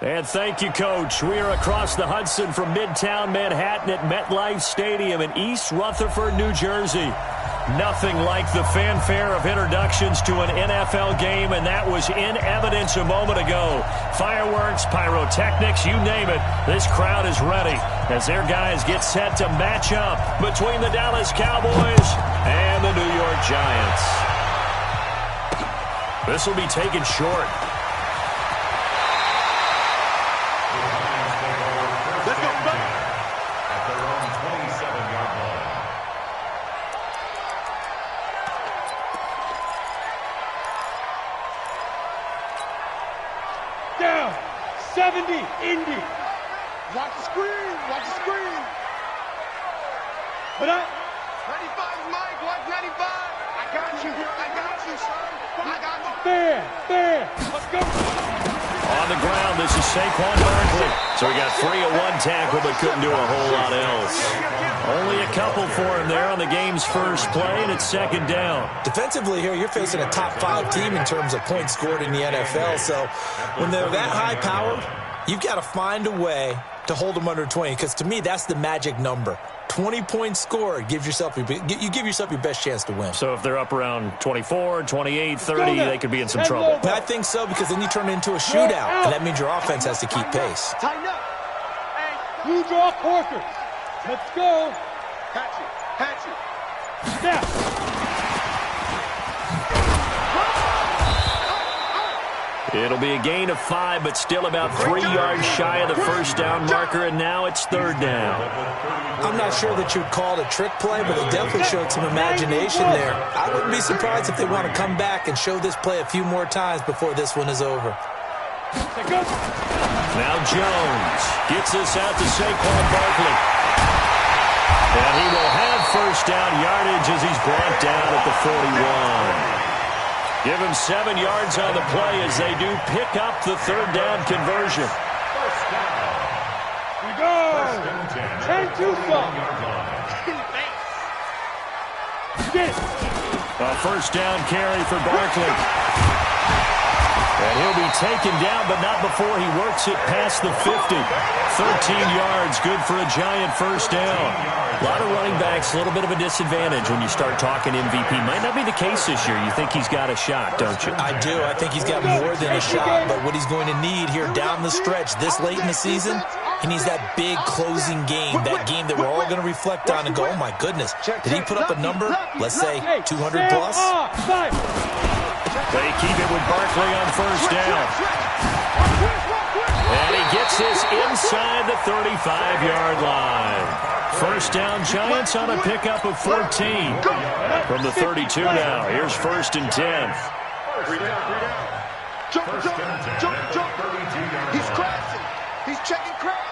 And thank you, Coach. We are across the Hudson from Midtown Manhattan at MetLife Stadium in East Rutherford, New Jersey. Nothing like the fanfare of introductions to an NFL game, and that was in evidence a moment ago. Fireworks, pyrotechnics, you name it. This crowd is ready as their guys get set to match up between the Dallas Cowboys and the New York Giants. This will be taken short. Down, 70, Indy. Watch the screen, watch the screen. But 95, Mike, watch 95. I got you, son. I got you. Fair, let's go. On the ground, this is Saquon Barkley. So he got 3 at one tackle, but couldn't do a whole lot else. Only a couple for him there on the game's first play, and it's second down. Defensively here, you're facing a top 5 team in terms of points scored in the NFL. So when they're that high-powered, you've got to find a way to hold them under 20, because to me, that's the magic number. 20 points scored, you give yourself your best chance to win. So if they're up around 24, 28, 30, they could be in some trouble. I think so, because then you turn it into a shootout, and that means your offense has to keep pace. Tighten up. Blue draw quarters. Let's go. Hatch it. Snap. It'll be a gain of 5, but still about 3 yards shy of the first down marker, and now it's third down. I'm not sure that you'd call it a trick play, but it definitely showed some imagination there. I wouldn't be surprised if they want to come back and show this play a few more times before this one is over. Now Jones gets this out to Saquon Barkley. And he will have first down yardage as he's brought down at the 41. Give him 7 yards on the play as they do pick up the third down conversion. We go. 10-2 A first down carry for Barkley. And he'll be taken down, but not before he works it past the 50. 13 yards, good for a Giant first down. A lot of running backs, a little bit of a disadvantage when you start talking MVP. Might not be the case this year. You think he's got a shot, don't you? I do. I think he's got more than a shot, but what he's going to need here down the stretch this late in the season, he needs that big closing game, that game that we're all going to reflect on and go, oh my goodness, did he put up a number, let's say 200 plus? They keep it with Barkley on first down. And he gets this inside the 35-yard line. First down, Giants on a pickup of 14. From the 32 now, here's first and 10. Jump. He's crashing. He's checking crack.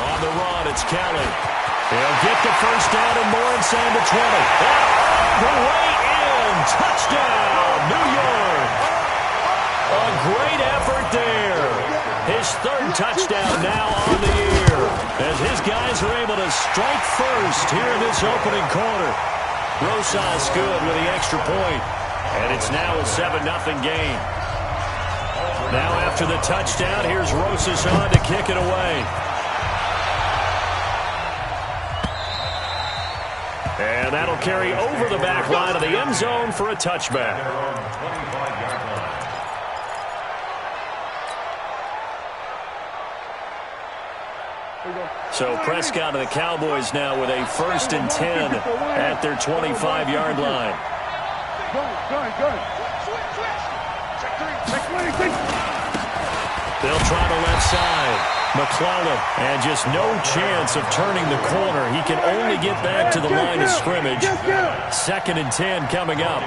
On the run, it's Kelly. He'll get the first down and more inside the 20. And all the way in. Touchdown, New York. A great effort there. His third touchdown now on the year. As his guys are able to strike first here in this opening quarter. Rosas good with the extra point. And it's now a 7-0 game. Now after the touchdown, here's Rosas on to kick it away. And that'll carry over the back line of the end zone for a touchback. So Prescott and the Cowboys now with a first and 10 at their 25-yard line. They'll try the left side. McClellan, and just no chance of turning the corner. He can only get back to the line of scrimmage. Second and 10 coming up.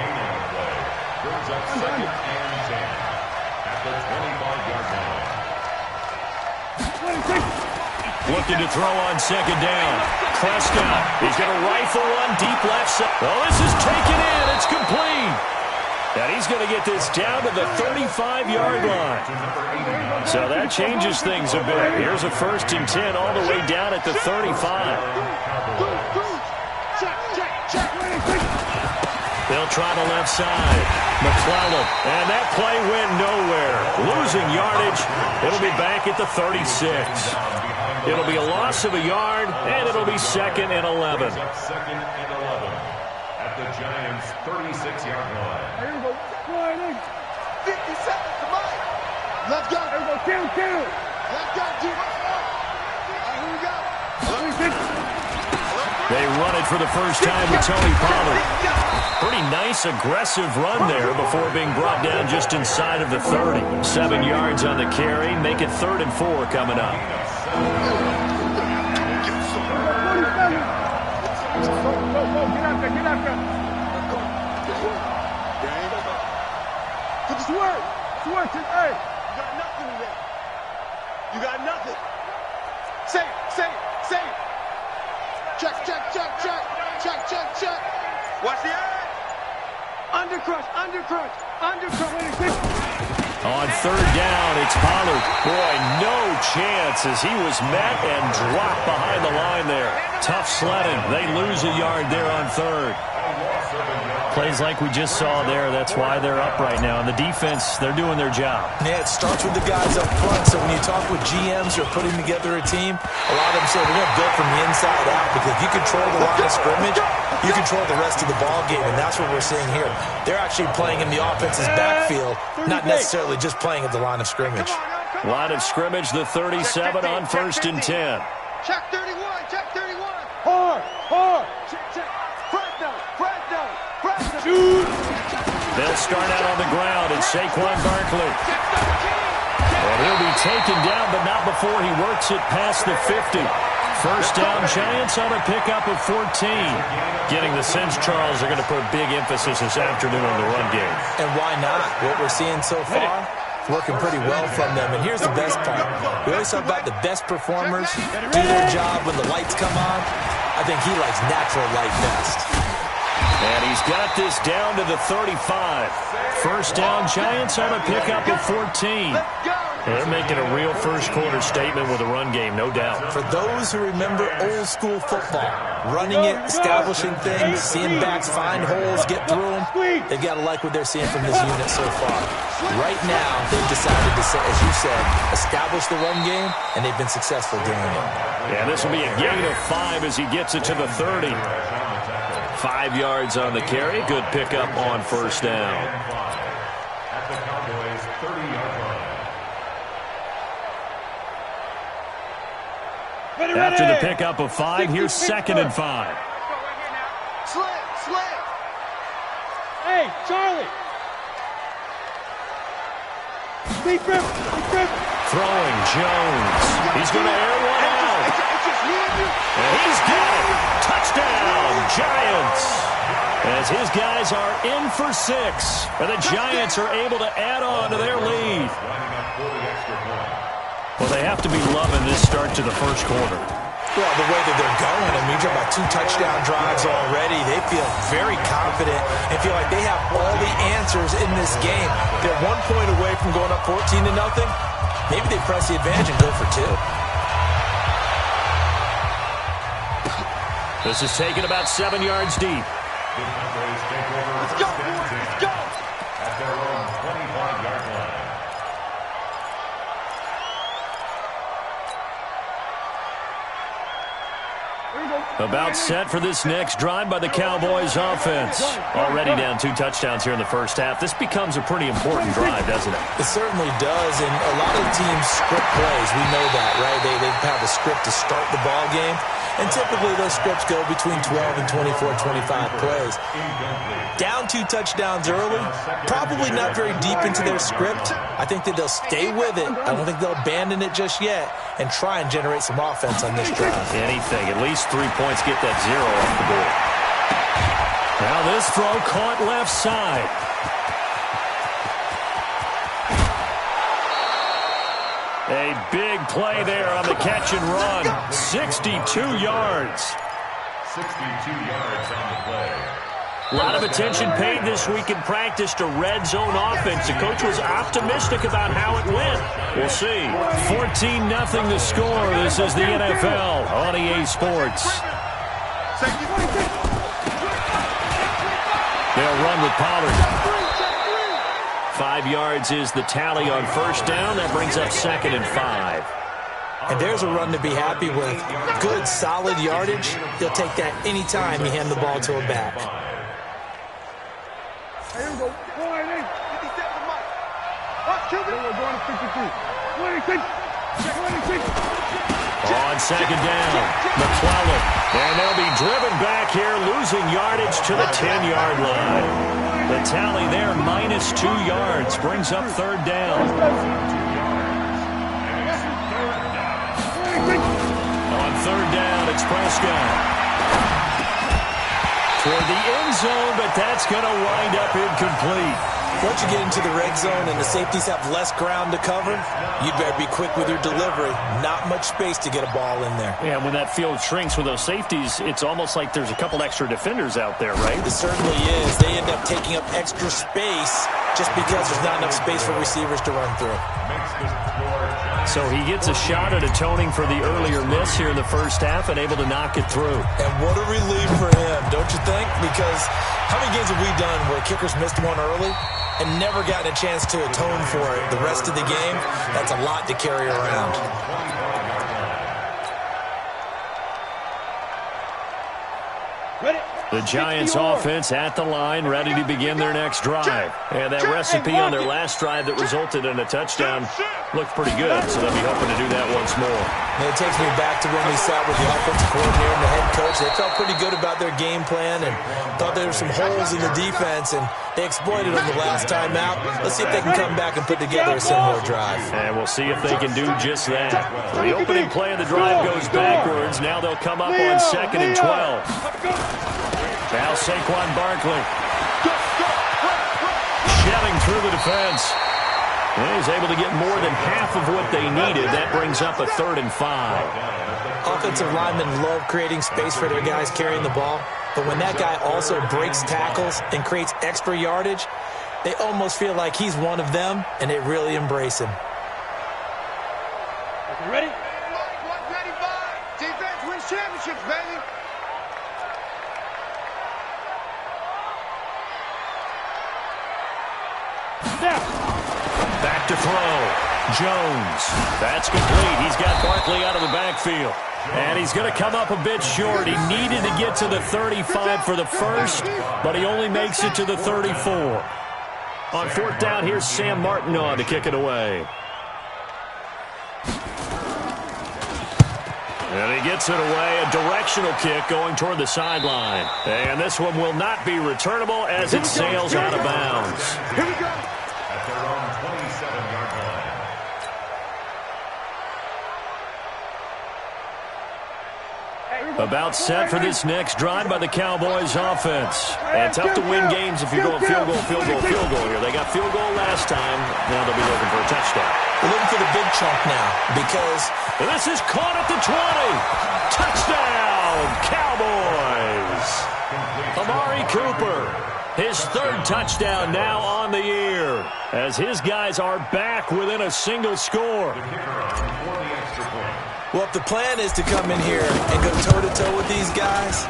Looking to throw on second down. Prescott, he's going to rifle one deep left side. Oh, this is taken in. It's complete. And he's going to get this down to the 35-yard line. So that changes things a bit. Here's a first and 10 all the way down at the 35. They'll try the left side. McClellan, and that play went nowhere. Losing yardage. It'll be back at the 36. It'll be a loss of a yard, and it'll be 2nd and 11. 2nd and 11 at the Giants' 36-yard line. Here we go. 50 seconds to Mike. Let's go. Here we go. Count. Let's go, G. All right, here we go. They run it for the first time with Tony Pollard. Pretty nice, aggressive run there before being brought down just inside of the 30. 7 yards on the carry. Make it 3rd and 4 coming up. Get after. Good work. Switch it, hey. You got nothing today. You got nothing. Say. Check. Watch the eye. Undercrush. On 3rd down, it's Pollard. Boy, no chance as he was met and dropped behind the line there. Tough sledding. They lose a yard there on 3rd. Plays like we just saw there. That's why they're up right now. And the defense, they're doing their job. Yeah, it starts with the guys up front. So when you talk with GMs who are putting together a team, a lot of them say we're going to build from the inside out because if you control the line of scrimmage, you control the rest of the ball game, and that's what we're seeing here. They're actually playing in the offense's backfield, not necessarily just playing at the line of scrimmage. Line of scrimmage, the 37 on 1st and 10. Check 31. Hard. Check. Press down. Shoot. They'll start out on the ground. It's Saquon Barkley. And he'll be taken down, but not before he works it past the 50. First down, Giants on a pickup of 14. Getting the sense, Charles, they're going to put big emphasis this afternoon on the run game. And why not? What we're seeing so far, working pretty well from them. And here's the best part. We always talk about the best performers do their job when the lights come on. I think he likes natural light best. And he's got this down to the 35. First down, Giants on a pickup of 14. They're making a real first-quarter statement with a run game, no doubt. For those who remember old-school football, running it, establishing things, seeing backs find holes, get through them, they've got to like what they're seeing from this unit so far. Right now, they've decided to, as you said, establish the run game, and they've been successful doing it. Yeah, this will be a gain of 5 as he gets it to the 30. 5 yards on the carry. Good pickup on first down. At the Cowboys' 30-yard line. After the pickup of 5, here's 2nd and 5. Slam. Hey, Charlie. Deep grip. Throwing Jones. He's going to air one out. And he's got it. Touchdown, Giants. As his guys are in for 6. And the Giants are able to add on to their lead. Well, they have to be loving this start to the first quarter. Well, the way that they're going, I mean, you're talking about 2 touchdown drives already. They feel very confident and feel like they have all the answers in this game. They're 1 point away from going up 14-0. Maybe they press the advantage and go for 2. This is taken about 7 yards deep. Let's go. At their own 25-yard line. About set for this next drive by the Cowboys offense. Already down 2 touchdowns here in the first half. This becomes a pretty important drive, doesn't it? It certainly does, and a lot of teams script plays. We know that, right? They have a script to start the ball game, and typically those scripts go between 12 and 24, 25 plays. Down 2 touchdowns early, probably not very deep into their script. I think that they'll stay with it. I don't think they'll abandon it just yet and try and generate some offense on this drive. Anything, at least 3 points, get that 0 off the board. Now this throw caught left side. A big play there on the catch and run. 62 yards. 62 yards on the play. A lot of attention paid this week in practice to red zone offense. The coach was optimistic about how it went. We'll see. 14-0 the score. This is the NFL on EA Sports. They'll run with Pollard. 5 yards is the tally on first down. That brings up 2nd and 5. And there's a run to be happy with. Good, solid yardage. He'll take that anytime you hand the ball to a back. Here we go. 57 Mike. We're going to 53. 26. On 2nd down, McClellan. And they'll be driven back here, losing yardage to the 10-yard line. The tally there, -2 yards, brings up 3rd down. On 3rd down, it's Prescott. Toward the end zone, but that's going to wind up incomplete. Once you get into the red zone and the safeties have less ground to cover, you'd better be quick with your delivery. Not much space to get a ball in there. Yeah, when that field shrinks with those safeties, it's almost like there's a couple extra defenders out there, right? It certainly is. They end up taking up extra space just because there's not enough space for receivers to run through. So he gets a shot at atoning for the earlier miss here in the first half and able to knock it through. And what a relief for him, don't you think? Because how many games have we done where kickers missed one early and never gotten a chance to atone for it the rest of the game? That's a lot to carry around. The Giants offense at the line, ready to begin their next drive. And that recipe on their last drive that resulted in a touchdown looked pretty good, so they'll be hoping to do that once more. And it takes me back to when we sat with the offensive coordinator and the head coach. They felt pretty good about their game plan and thought there were some holes in the defense, and they exploited them the last time out. Let's see if they can come back and put together a similar drive. And we'll see if they can do just that. The opening play of the drive goes backwards. Now they'll come up on 2nd and 12. Now Saquon Barkley shelling through the defense. And he's able to get more than half of what they needed. That brings up a 3rd and 5. Offensive linemen love creating space for their guys carrying the ball. But when that guy also breaks tackles and creates extra yardage, they almost feel like he's one of them, and they really embrace him. Okay, ready? 195. Defense wins championships, baby. Back to throw. Jones. That's complete. He's got Barkley out of the backfield. And he's going to come up a bit short. He needed to get to the 35 for the first, but he only makes it to the 34. On 4th down, here's Sam Martin on to kick it away. And he gets it away, a directional kick going toward the sideline. And this one will not be returnable as it sails out of bounds. Here we go. At their own 27-yard line. About set for this next drive by the Cowboys offense. And tough to win games if you're going field goal here. They got field goal last time. Now they'll be looking for a touchdown. We're looking for the big chunk now because this is caught at the 20. Touchdown, Cowboys. Amari Cooper, his 3rd touchdown now on the year as his guys are back within a single score. Well, if the plan is to come in here and go toe-to-toe with these guys,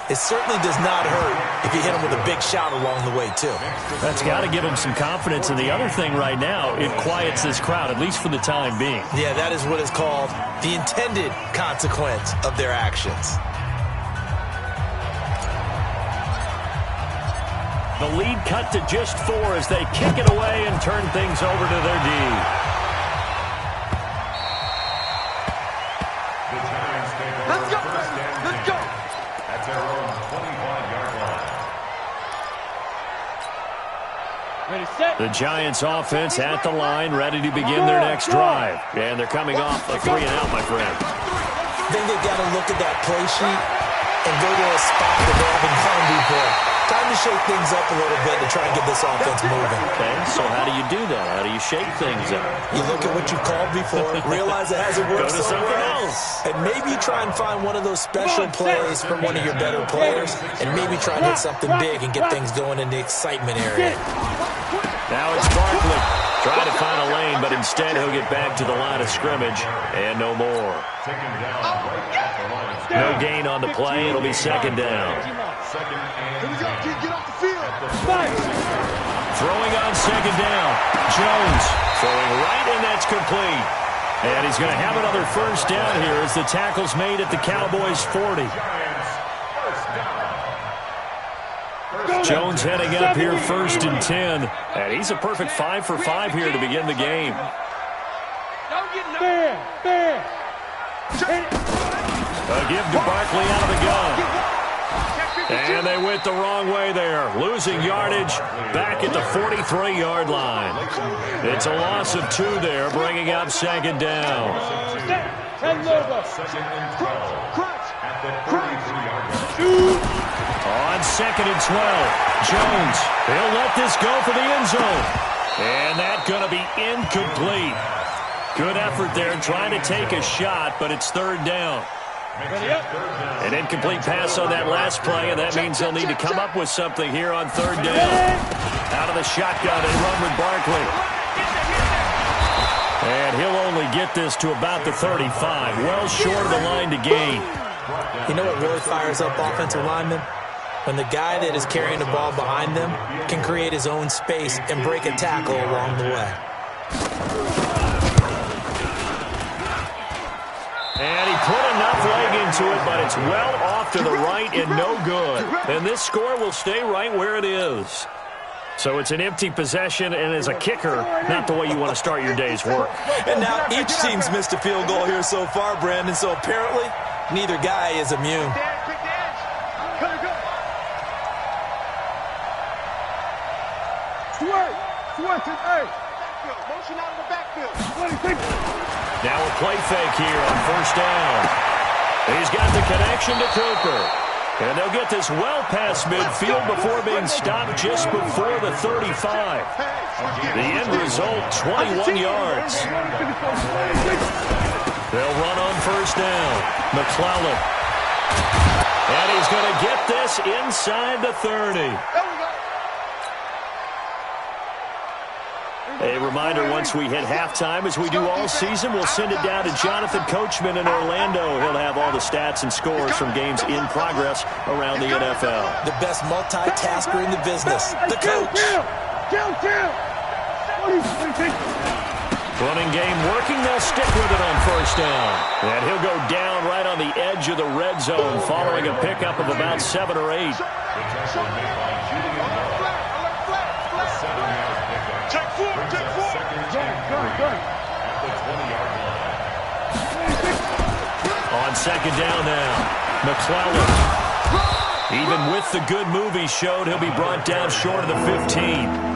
it certainly does not hurt if you hit them with a big shot along the way, too. That's got to give them some confidence. And the other thing right now, it quiets this crowd, at least for the time being. Yeah, that is what is called the intended consequence of their actions. The lead cut to just 4 as they kick it away and turn things over to their D. Let's go, baby. Let's go. At their own 25-yard line. Ready, set. The Giants offense at the line, ready to begin their next drive. And they're coming off a 3-and-out, my friend. I think they've got to look at that play sheet and go to a spot that they haven't gone before. Time to shake things up a little bit to try and get this offense moving. Okay, so how do you do that? How do you shake things up? You look at what you called before, realize it hasn't worked Go to something else. and maybe try and find one of those special plays from one of your better players, and maybe try and hit something big and get things going in the excitement area. Now it's Barkley. Trying to find a lane, but instead he'll get back to the line of scrimmage, and no more. Taken down right at the line of No gain on the play. It'll be 2nd down. Here we go. Get off the field. Throwing on second down. Jones throwing right, and that's complete. And he's going to have another first down here as the tackle's made at the Cowboys' 40. Jones heading up here first and 10. And he's a perfect 5 for 5 here to begin the game. A give to Barkley out of the gun. And they went the wrong way there. Losing yardage back at the 43-yard line. It's a loss of 2 there, bringing up second down. On second and 12, Jones. He'll let this go for the end zone. And that's going to be incomplete. Good effort there trying to take a shot, but it's third down. An incomplete pass on that last play, and that means they'll need to come up with something here on third down. Out of the shotgun, they run with Barkley. And he'll only get this to about the 35, well short of the line to gain. You know what really fires up offensive linemen? When the guy that is carrying the ball behind them can create his own space and break a tackle along the way. And he put enough leg into it, but it's well off to the right and no good. And this score will stay right where it is. So it's an empty possession, and as a kicker, not the way you want to start your day's work. And now each team's missed a field goal here so far, Brandon, so apparently neither guy is immune. Motion out of the backfield. Now a play fake here on first down. He's got the connection to Cooper. And they'll get this well past midfield before being stopped just before the 35. The end result, 21 yards. They'll run on first down. McClellan. And he's going to get this inside the 30. A reminder, once we hit halftime, as we do all season, we'll send it down to Jonathan Coachman in Orlando. He'll have all the stats and scores from games in progress around the NFL. The best multitasker in the business, the coach. Running game working, they'll stick with it on first down. And he'll go down right on the edge of the red zone following a pickup of about 7 or 8. On second down now, McClellan. Even with the good move he showed, he'll be brought down short of the 15.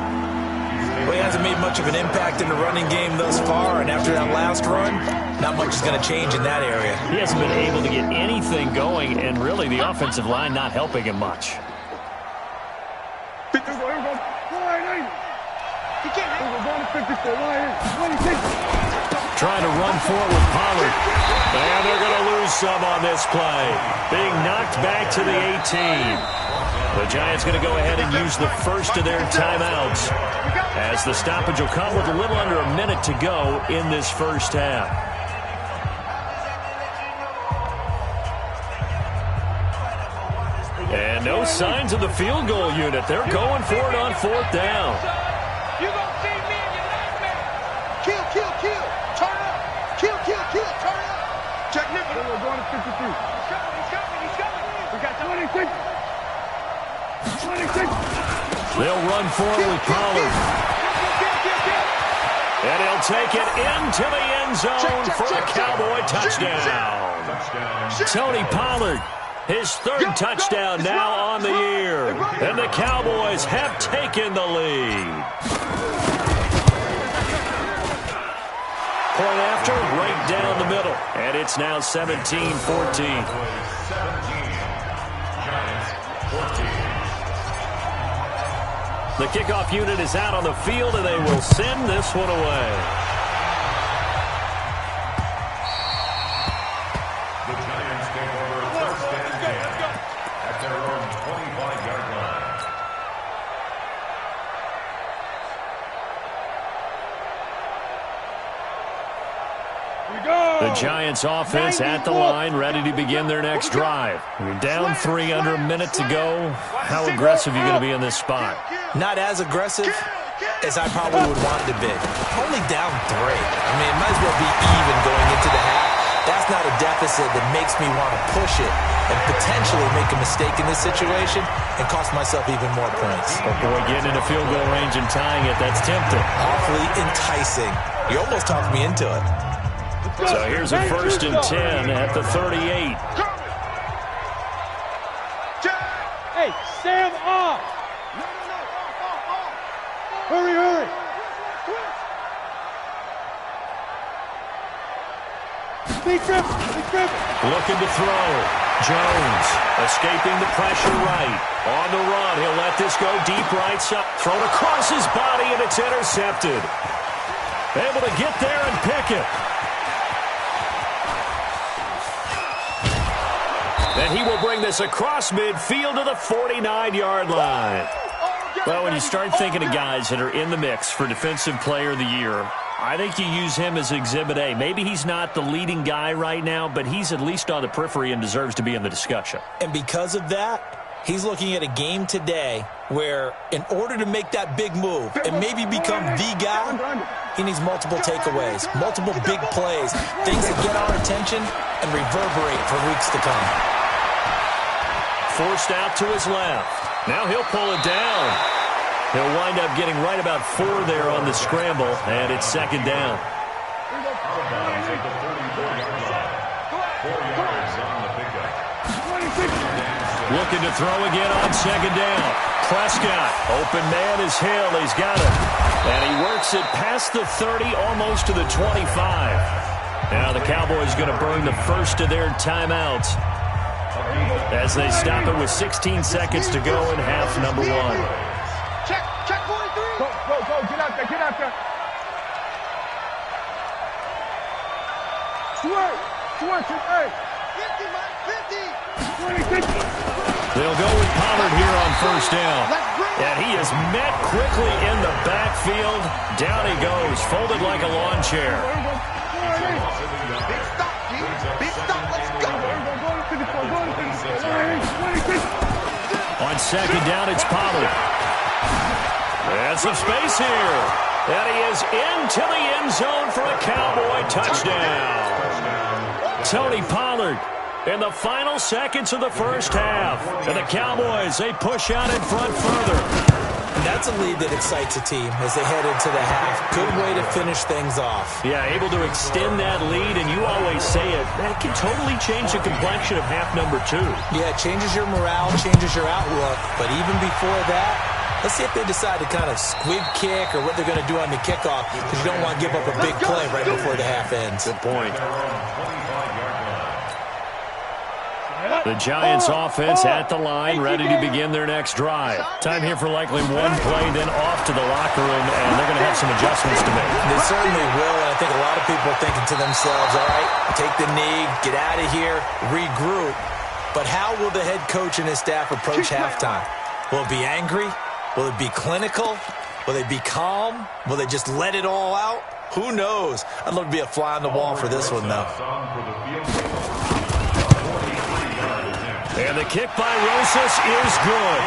Well, he hasn't made much of an impact in the running game thus far, and after that last run, not much is going to change in that area. He hasn't been able to get anything going, and really the offensive line not helping him much. Trying to run forward with Pollard. And they're going to lose some on this play. Being knocked back to the 18. The Giants going to go ahead and use the first of their timeouts, as the stoppage will come with a little under a minute to go in this first half. And no signs of the field goal unit. They're going for it on fourth down. You gonna see me in your nightmare. Kill, kill, kill. Turn up. Kill, kill, kill. Turn up. Check nickel. We're going to 53. He's coming. We got 26. They'll run forward with Pollard. And he'll take it into the end zone for a Cowboy touchdown. Tony Pollard, his third touchdown now on the year. And the Cowboys have taken the lead. Point after, right down the middle. And it's now 17-14. The kickoff unit is out on the field, and they will send this one away. The Giants take over first and 10 at their own 25-yard line. The Giants offense at the line, ready to begin their next drive. You're down 3, under a minute to go. How aggressive are you going to be in this spot? Not as aggressive as I probably would want to be. Only down 3. I mean, it might as well be even going into the half. That's not a deficit that makes me want to push it and potentially make a mistake in this situation and cost myself even more points. But boy, getting into field goal range and tying it, that's tempting. Awfully enticing. You almost talked me into it. So here's a 1st and 10 at the 38. Hey, Sam off. Hurry, hurry. Big trip. Looking to throw. Jones escaping the pressure right. On the run, he'll let this go deep right side. Thrown across his body, and it's intercepted. Able to get there and pick it. And he will bring this across midfield to the 49-yard line. Well, when you start thinking of guys that are in the mix for Defensive Player of the Year, I think you use him as Exhibit A. Maybe he's not the leading guy right now, but he's at least on the periphery and deserves to be in the discussion. And because of that, he's looking at a game today where in order to make that big move and maybe become the guy, he needs multiple takeaways, multiple big plays, things that get our attention and reverberate for weeks to come. Forced out to his left. Now he'll pull it down. He'll wind up getting right about 4 there on the scramble, and it's 2nd down. Looking to throw again on 2nd down. Prescott, open man is Hill. He's got it. And he works it past the 30, almost to the 25. Now the Cowboys going to burn the first of their timeouts as they stop it with 16 seconds to go in half number 1. Check 43. Go, get out there. Switch, hey. 50, Mike, 50. 50. They'll go with Pollard here on 1st down. And he is met quickly in the backfield. Down he goes, folded like a lawn chair. Big stop, G. Big stop, let's go. On 2nd down, it's Pollard. And some space here. And he is into the end zone for a Cowboy touchdown. Tony Pollard in the final seconds of the first half. And the Cowboys, they push out in front further. That's a lead that excites a team as they head into the half. Good way to finish things off. Yeah, able to extend that lead, and you always say it, that can totally change the complexion of half number 2. Yeah, it changes your morale, changes your outlook. But even before that, let's see if they decide to kind of squib kick or what they're going to do on the kickoff, because you don't want to give up a big play right before the half ends. Good point. The Giants offense at the line, ready to begin their next drive. Time here for likely 1 play, then off to the locker room, and they're going to have some adjustments to make. They certainly will, and I think a lot of people are thinking to themselves, all right, take the knee, get out of here, regroup. But how will the head coach and his staff approach halftime? Will it be angry? Will it be clinical? Will they be calm? Will they just let it all out? Who knows? I'd love to be a fly on the wall for this one, though. And the kick by Rosas is good.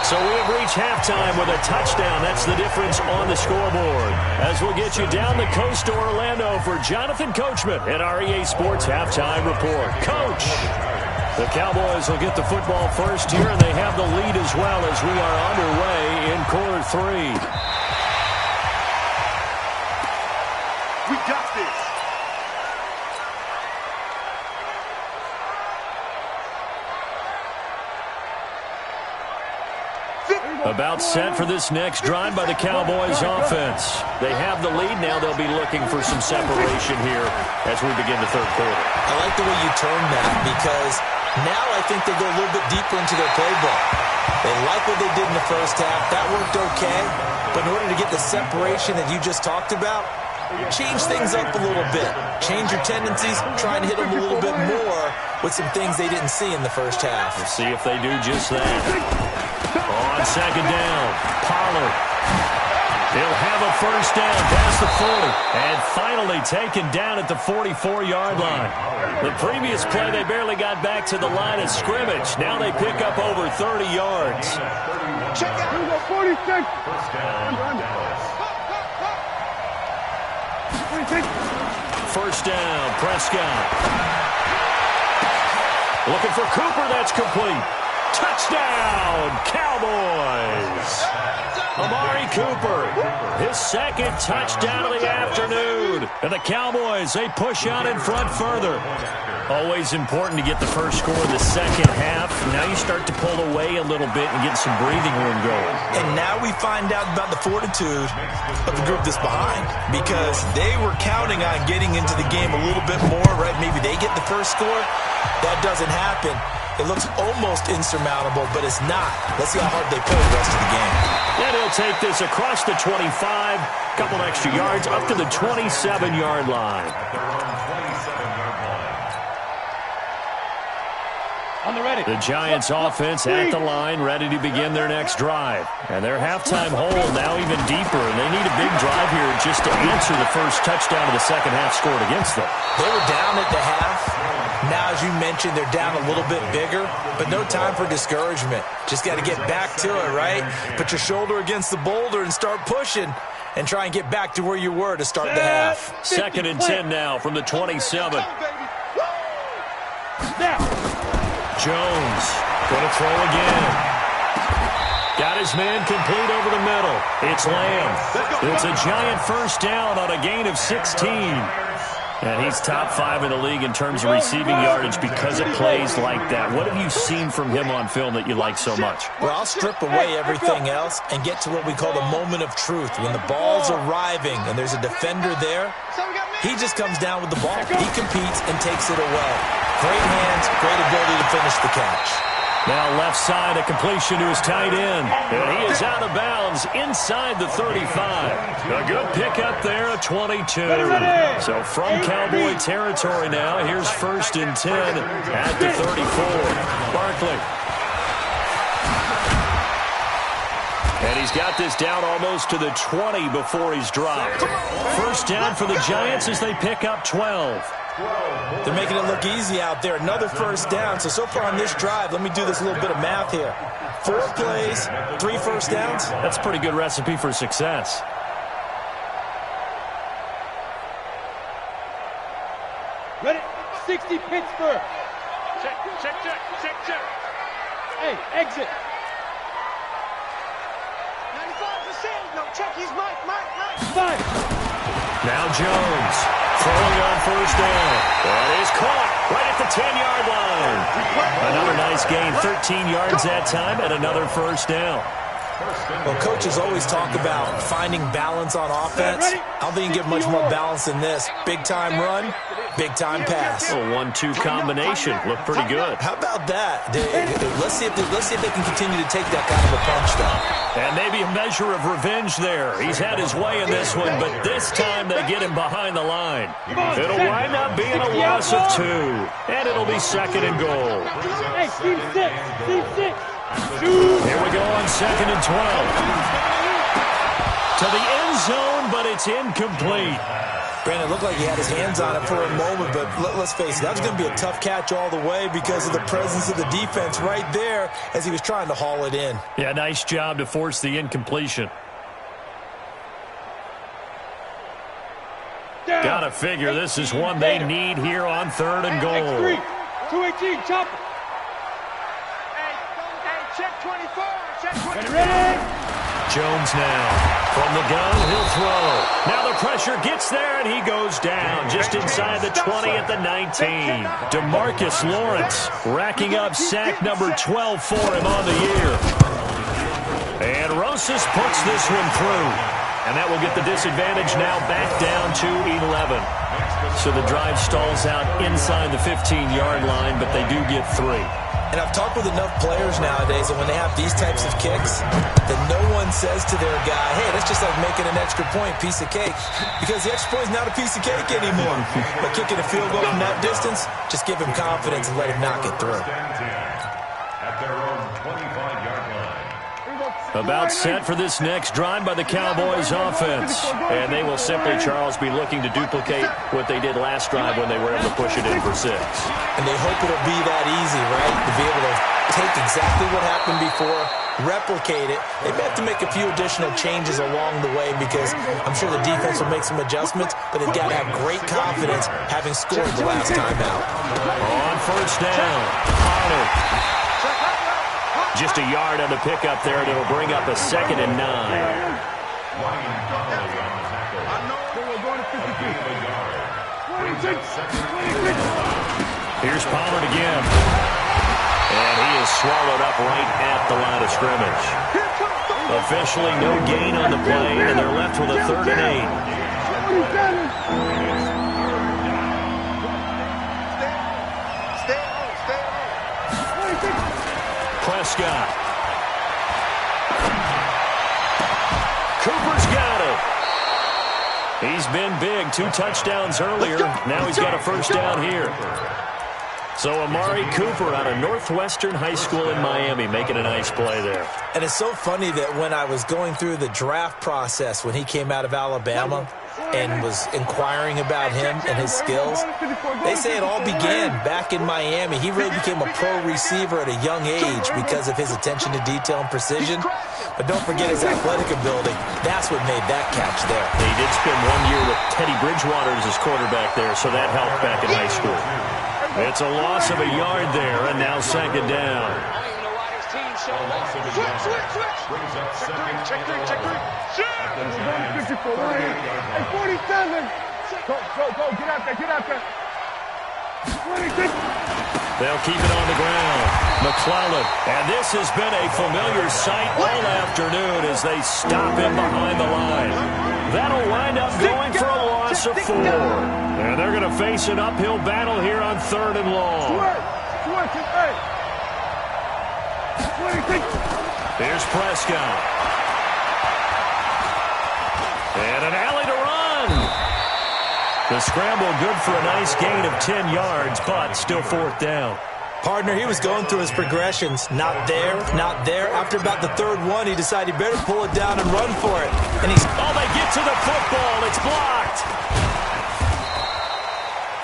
So we have reached halftime with a touchdown. That's the difference on the scoreboard. As we'll get you down the coast to Orlando for Jonathan Coachman at our EA Sports Halftime Report. Coach, the Cowboys will get the football first here, and they have the lead as well as we are underway in quarter 3. We got this. About set for this next drive by the Cowboys offense. They have the lead now. They'll be looking for some separation here as we begin the 3rd quarter. I like the way you turned that, because now I think they go a little bit deeper into their playbook. They like what they did in the first half. That worked okay. But in order to get the separation that you just talked about, change things up a little bit. Change your tendencies. Try and hit them a little bit more with some things they didn't see in the first half. We'll see if they do just that. On 2nd down, Pollard. He'll have a first down past the 40 and finally taken down at the 44-yard line. The previous play, they barely got back to the line of scrimmage. Now they pick up over 30 yards. Check out. Here we go, 46. First down, Prescott. Looking for Cooper, that's complete. Touchdown, Cowboys. Amari Cooper, his second touchdown of the afternoon. And the Cowboys, they push out in front further. Always important to get the first score in the second half. Now you start to pull away a little bit and get some breathing room going. And now we find out about the fortitude of the group that's behind, because they were counting on getting into the game a little bit more, right? Maybe they get the first score. That doesn't happen. It looks almost insurmountable, but it's not. Let's see how hard they play the rest of the game. And he'll take this across the 25, couple extra yards, up to the 27-yard line. On the ready. The Giants offense at the line, ready to begin their next drive. And their halftime hole now even deeper, and they need a big drive here just to answer the first touchdown of the second half scored against them. They were down at the half. Now, as you mentioned, they're down a little bit bigger, but no time for discouragement. Just got to get back to it, right? Put your shoulder against the boulder and start pushing and try and get back to where you were to start the half. Second and 10 now from the 27. Jones going to throw again. Got his man complete over the middle. It's Lamb. It's a giant first down on a gain of 16. And he's top 5 in the league in terms of receiving yardage because of plays like that. What have you seen from him on film that you like so much? Well, I'll strip away everything else and get to what we call the moment of truth. When the ball's arriving and there's a defender there, he just comes down with the ball. He competes and takes it away. Great hands, great ability to finish the catch. Now left side, a completion to his tight end. And he is out of bounds inside the 35. A good pickup there, a 22. So from Cowboy territory now, here's first and 10 at the 34. Barkley. And he's got this down almost to the 20 before he's dropped. First down for the Giants as they pick up 12. They're making it look easy out there. Another first down. So far on this drive, let me do this little bit of math here. 4 plays, 3 first downs. That's a pretty good recipe for success. Ready? 60 Pittsburgh. Check. Hey, exit. 95%. No, check. He's Mike. 5. Now Jones throwing on first down. That is caught right at the 10-yard line. Another nice gain, 13 yards that time, and another first down. Well, coaches always talk about finding balance on offense. I don't think you can get much more balance than this. Big-time run, big-time pass. A 1-2 combination. Looked pretty good. How about that? Let's see if they can continue to take that kind of a punch, though. And maybe a measure of revenge there. He's had his way in this one, but this time they get him behind the line. It'll wind up being a loss of 2, and it'll be second and goal. Hey, team 6. Here we go on second and 12. To the end zone, but it's incomplete. Brandon, it looked like he had his hands on it for a moment, but let's face it, that was going to be a tough catch all the way because of the presence of the defense right there as he was trying to haul it in. Yeah, nice job to force the incompletion. Gotta figure this is one they need here on third and goal. X3, 218, chop. Hey, check 24. Check 24. Ready? Jones now. From the gun, he'll throw. Now the pressure gets there, and he goes down just inside the 20 at the 19. DeMarcus Lawrence racking up sack number 12 for him on the year. And Rosas puts this one through. And that will get the disadvantage now back down to 11. So the drive stalls out inside the 15-yard line, but they do get 3. And I've talked with enough players nowadays that when they have these types of kicks, that no one says to their guy, hey, that's just like making an extra point, piece of cake. Because the extra point is not a piece of cake anymore. But kicking a field goal from that distance, just give him confidence and let him knock it through. At their own 25-yard line. About set for this next drive by the Cowboys offense. And they will simply, Charles, be looking to duplicate what they did last drive when they were able to push it in for 6. And they hope it'll be that easy, right? To be able to take exactly what happened before, replicate it. They may have to make a few additional changes along the way because I'm sure the defense will make some adjustments, but they've got to have great confidence having scored the last time out. On first down, Pollard. Just a yard on the pickup there, and it'll bring up a 2nd and 9. Here's Pollard again. And he is swallowed up right at the line of scrimmage. Officially no gain on the play, and they're left with a 3rd and 8. Prescott. Cooper's got it. He's been big. 2 touchdowns earlier. Now he's got a first down here. So Amari Cooper out of Northwestern High School in Miami making a nice play there. And it's so funny that when I was going through the draft process when he came out of Alabama and was inquiring about him and his skills, they say it all began back in Miami. He really became a pro receiver at a young age because of his attention to detail and precision. But don't forget his athletic ability. That's what made that catch there. He did spend 1 year with Teddy Bridgewater as his quarterback there, so that helped back in high school. It's a loss of a yard there, and now 2nd down. Check 3. 47. Go. Get out there. 26. They'll keep it on the ground. McClellan. And this has been a familiar sight all afternoon as they stop him behind the line. That'll wind up going for a loss of 4. And they're going to face an uphill battle here on 3rd and long. Here's Prescott. And an alley to run. The scramble good for a nice gain of 10 yards, but still 4th down. Partner, he was going through his progressions. Not there, not there. After about the 3rd one, he decided he better pull it down and run for it. And he's... Oh, they get to the football. It's blocked.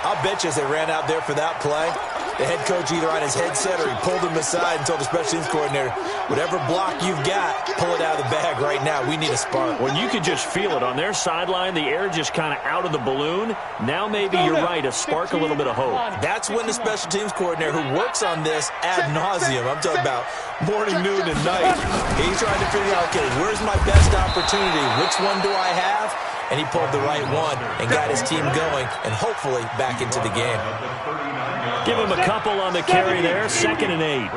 I'll bet you as they ran out there for that play, the head coach either on his headset or he pulled him aside and told the special teams coordinator, whatever block you've got, pull it out of the bag right now. We need a spark. When you could just feel it on their sideline, the air just kind of out of the balloon. Now maybe you're right, a spark, a little bit of hope. That's when the special teams coordinator who works on this ad nauseum, I'm talking about morning, noon, and night, he's trying to figure out, okay, where's my best opportunity? Which one do I have? And he pulled the right one and got his team going and hopefully back into the game. Give him a couple on the carry there. 2nd and 8.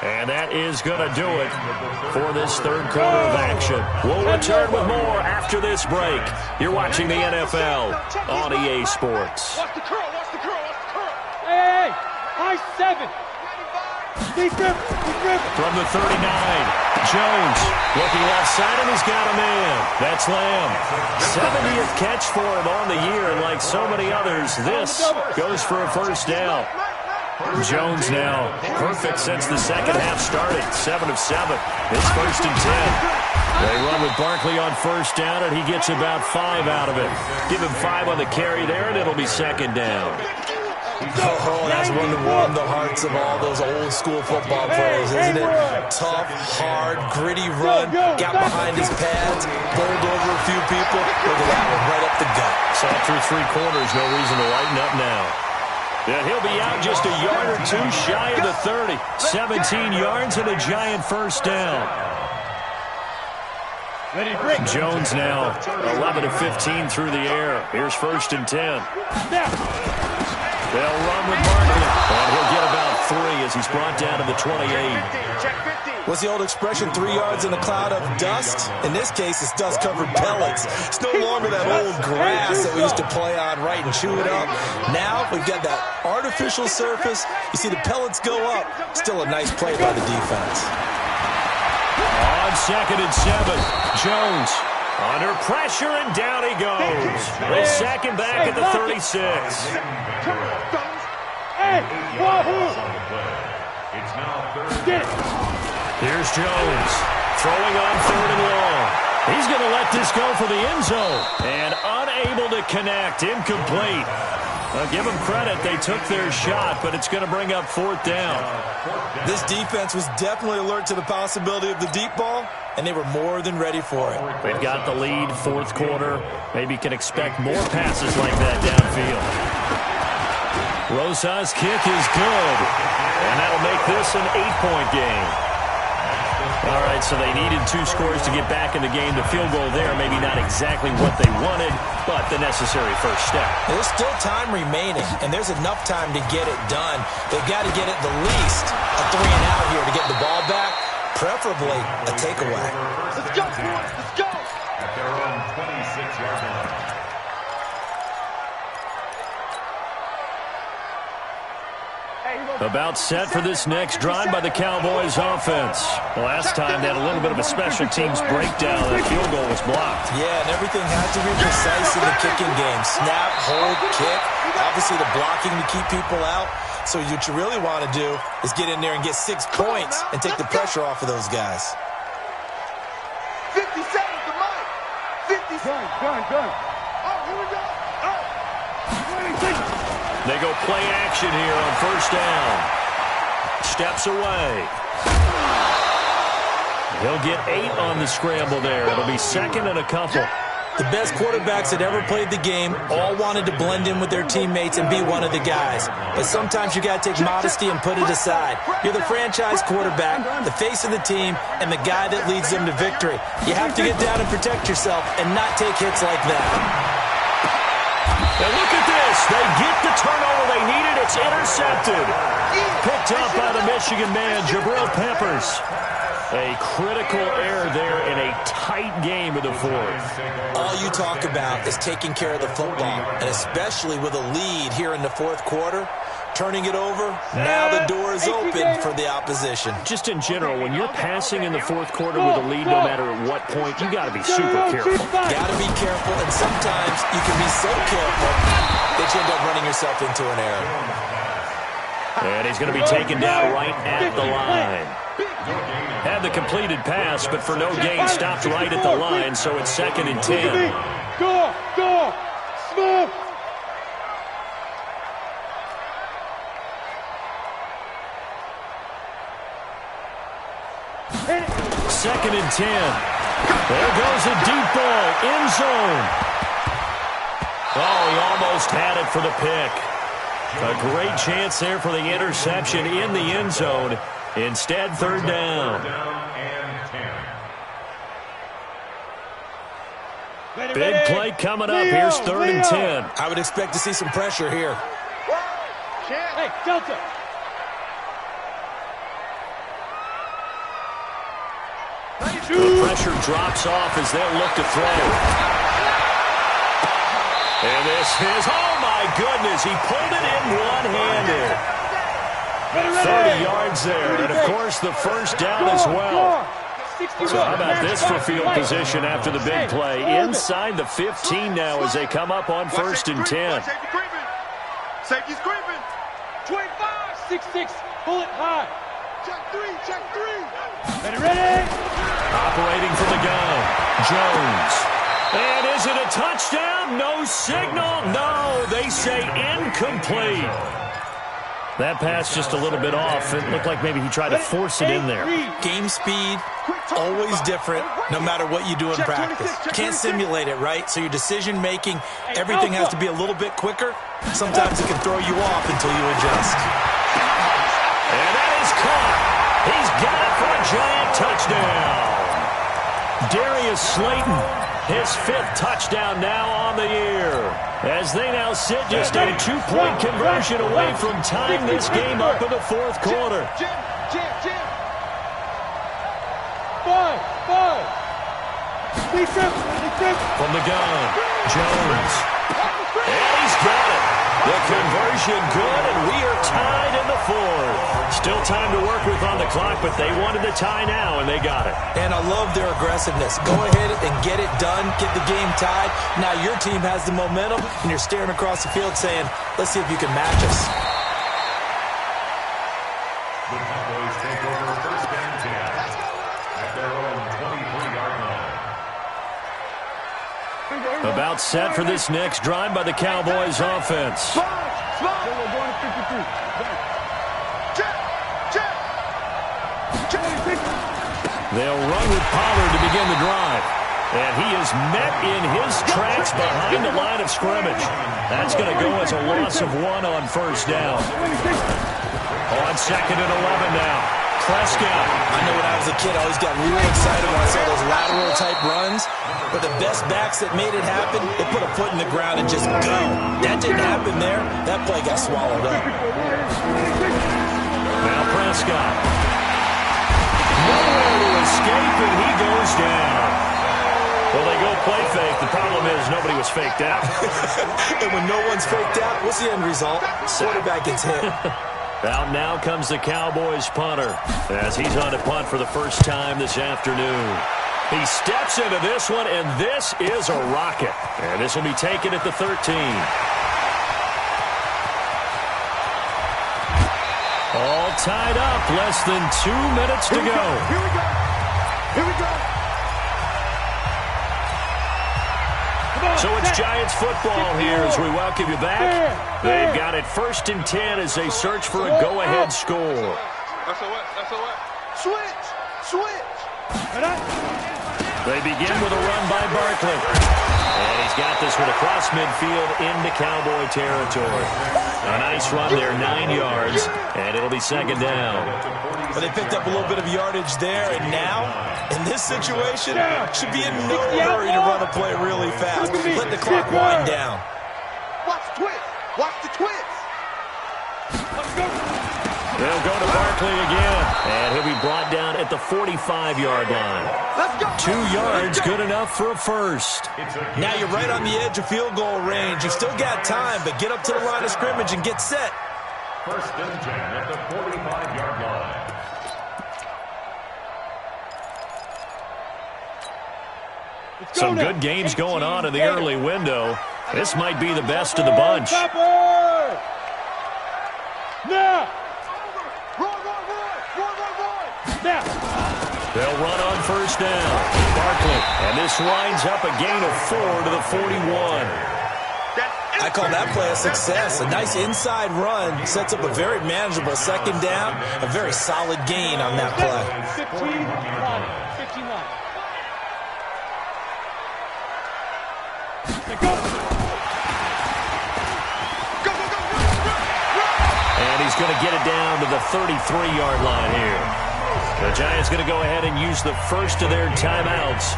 And that is going to do it for this 3rd quarter of action. We'll return with more after this break. You're watching the NFL on EA Sports. Watch the curl. Hey, I-7. From the 39, Jones looking left side, and he's got a man. That's Lamb. 70th catch for him on the year, and like so many others, this goes for a first down. Jones now perfect since the second half started. 7 of 7. It's 1st and 10. They run with Barkley on first down, and he gets about 5 out of it. Give him 5 on the carry there, and it'll be 2nd down. Oh, that's one to warm the hearts of all those old school football players, isn't it? Tough, hard, gritty run, got behind his pads, bowled over a few people. Look at that one, right up the gut. Saw it through 3 quarters, no reason to lighten up now. And he'll be out just a yard or 2 shy of the 30. 17 yards and a giant first down. Jones now 11 of 15 through the air. Here's 1st and 10. They'll run with Barkley, and he'll get about 3 as he's brought down to the 28. What's the old expression, 3 yards in a cloud of dust? In this case, it's dust-covered pellets. It's no longer that old grass that we used to play on, right, and chew it up. Now we've got that artificial surface. You see the pellets go up. Still a nice play by the defense. On 2nd and 7, Jones under pressure, and down he goes. They sack him back at the 36. Get it. Here's Jones throwing on 3rd and long. He's going to let this go for the end zone. And unable to connect. Incomplete. Give them credit. They took their shot, but it's going to bring up 4th down. This defense was definitely alert to the possibility of the deep ball, and they were more than ready for it. They've got the lead, 4th quarter. Maybe can expect more passes like that downfield. Rosa's kick is good, and that'll make this an 8-point game. All right, so they needed 2 scores to get back in the game. The field goal there, maybe not exactly what they wanted, but the necessary first step. There's still time remaining, and there's enough time to get it done. They've got to get at the least a 3-and-out here to get the ball back, preferably a takeaway. Let's go, boys. Let's go. At their own 26-yard line. About set for this next drive by the Cowboys offense. Last time they had a little bit of a special teams breakdown. That field goal was blocked. Yeah, and everything had to be precise in the kicking game. Snap, hold, kick. Obviously the blocking to keep people out. So what you really want to do is get in there and get 6 points and take the pressure off of those guys. 50 seconds to Mike. 50 seconds. Gun. Oh, here we go. They go play action here on 1st down. Steps away. He'll get 8 on the scramble there. It'll be 2nd and a couple. The best quarterbacks that ever played the game all wanted to blend in with their teammates and be one of the guys. But sometimes you got to take modesty and put it aside. You're the franchise quarterback, the face of the team, and the guy that leads them to victory. You have to get down and protect yourself and not take hits like that. And look at this. They get the turnover they needed. It's intercepted. Picked up by the Michigan man, Jabril Peppers. A critical error there in a tight game in the 4th. All you talk about is taking care of the football, and especially with a lead here in the 4th quarter. Turning it over, now the door is open for the opposition. Just in general, when you're passing in the 4th quarter with a lead, no matter at what point, you got to be super careful. Got to be careful, and sometimes you can be so careful that you end up running yourself into an error. And he's going to be taken down right at the line. Had the completed pass, but for no gain, stopped right at the line, so it's 2nd and 10. Go, smooth. Second and 10. There goes a deep ball, end zone. Oh, he almost had it for the pick. A great chance there for the interception in the end zone. Instead, 3rd down. Big play coming up. Here's 3rd and 10. I would expect to see some pressure here. Hey, Delta. The pressure drops off as they'll look to throw. And this is, oh my goodness, he pulled it in one-handed. 30 yards there, and of course the first down as well. So how about this for field position after the big play? Inside the 15 now as they come up on 1st and 10. Safety's creeping. 25. 6-6. Pull it high. Check 3. Ready. Operating from the gun, Jones. And is it a touchdown? No signal. No, they say incomplete. That pass just a little bit off. It looked like maybe he tried to force it in there. Game speed, always different, no matter what you do in practice. Can't simulate it, right? So your decision-making, everything has to be a little bit quicker. Sometimes it can throw you off until you adjust. And that is caught. He's got it for a giant touchdown. Darius Slayton, his 5th touchdown now on the year. As they now sit just a 2-point conversion away from tying this game up in the 4th quarter. Jim. 5. From the gun, Jones. And he's got it. The conversion good, and we are tied in the 4th. Still time to work with on the clock, but they wanted the tie now, and they got it. And I love their aggressiveness. Go ahead and get it done, get the game tied. Now your team has the momentum, and you're staring across the field saying, let's see if you can match us. The Cowboys take over About set for this next drive by the Cowboys offense. We're going to 53. They'll run with Pollard to begin the drive. And he is met in his tracks behind the line of scrimmage. That's going to go as a loss of 1 on first down. On 2nd and 11 now. Prescott. I know when I was a kid, I always got real excited when I saw those lateral-type runs. But the best backs that made it happen, they put a foot in the ground and just go. That didn't happen there. That play got swallowed up. Now Prescott. Nowhere to escape, and he goes down. Well, they go play fake. The problem is nobody was faked out. And when no one's faked out, what's the end result? Quarterback gets hit. Out now comes the Cowboys punter as he's on to punt for the first time this afternoon. He steps into this one, and this is a rocket. And this will be taken at the 13. All tied up, less than 2 minutes to go. Here we go. Here we go. So it's Giants football here as we welcome you back. They've got it 1st and 10 as they search for a go-ahead score. That's a what? That's a what? Switch! Switch! They begin with a run by Barkley. And he's got this one across midfield into Cowboy territory. A nice run there, 9 yards, and it'll be 2nd down. But they picked up a little bit of yardage there, and now, in this situation, should be in no hurry to run a play really fast. Let the clock wind down. Watch the twist! Watch the twist! Let's go! They'll go to Barkley again, and he'll be brought down at the 45-yard line. Let's go! 2 yards, good enough for a first. Now you're right on the edge of field goal range. You've still got time, but get up to the line of scrimmage and get set. 1st and 10 at the 45-yard line. Some good games going on in the early window. This might be the best of the bunch. Now! Now! They'll run on 1st down. Barkley. And this winds up a gain of 4 to the 41. I call that play a success. A nice inside run sets up a very manageable 2nd down. A very solid gain on that play. 15 line. And he's going to get it down to the 33-yard line here. The Giants going to go ahead and use the first of their timeouts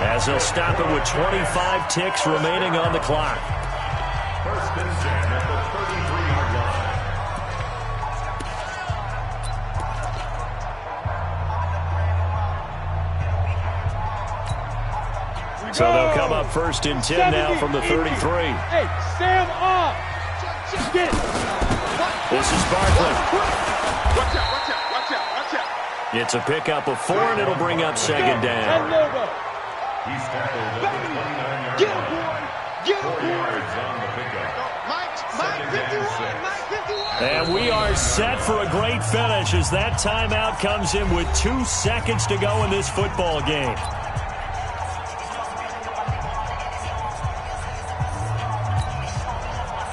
as they'll stop it with 25 ticks remaining on the clock. 1st and 10 at the 33-yard line. So they'll come up 1st and 10 now from the 33. Hey, Sam off. Get it. This is Barkley. Watch out, watch out, watch out, watch out. It's a pickup of 4, and it'll bring up 2nd down. He's tackled at the 29-yard Get him, line. boy. Get him, 4 boy. yards on the pickup. Mike 51, Mike 51. And we are set for a great finish as that timeout comes in with 2 seconds to go in this football game.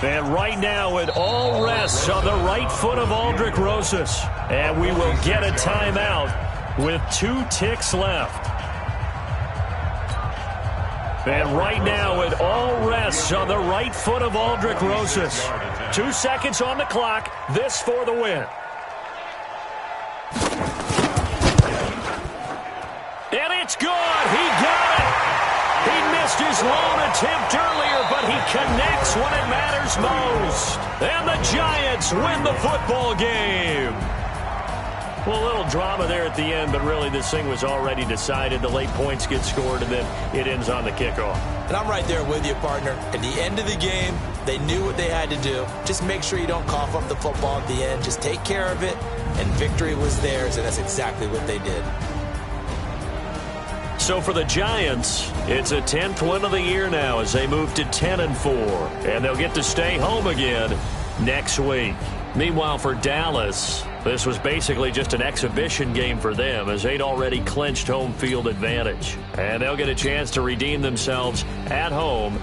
And right now it all rests on the right foot of Aldrick Rosas. And we will get a timeout with 2 ticks left. And right now it all rests on the right foot of Aldrick Rosas. 2 seconds on the clock. This for the win. And it's good. He got it. He missed his lone attempt earlier, but he connects when it matters most. And the Giants win the football game. Well, a little drama there at the end, but really this thing was already decided. The late points get scored, and then it ends on the kickoff. And I'm right there with you, partner. At the end of the game, they knew what they had to do. Just make sure you don't cough up the football at the end. Just take care of it, and victory was theirs, and that's exactly what they did. So for the Giants, it's a 10th win of the year now as they move to 10-4, and they'll get to stay home again next week. Meanwhile, for Dallas, This was basically just an exhibition game for them as they'd already clinched home field advantage. And they'll get a chance to redeem themselves at home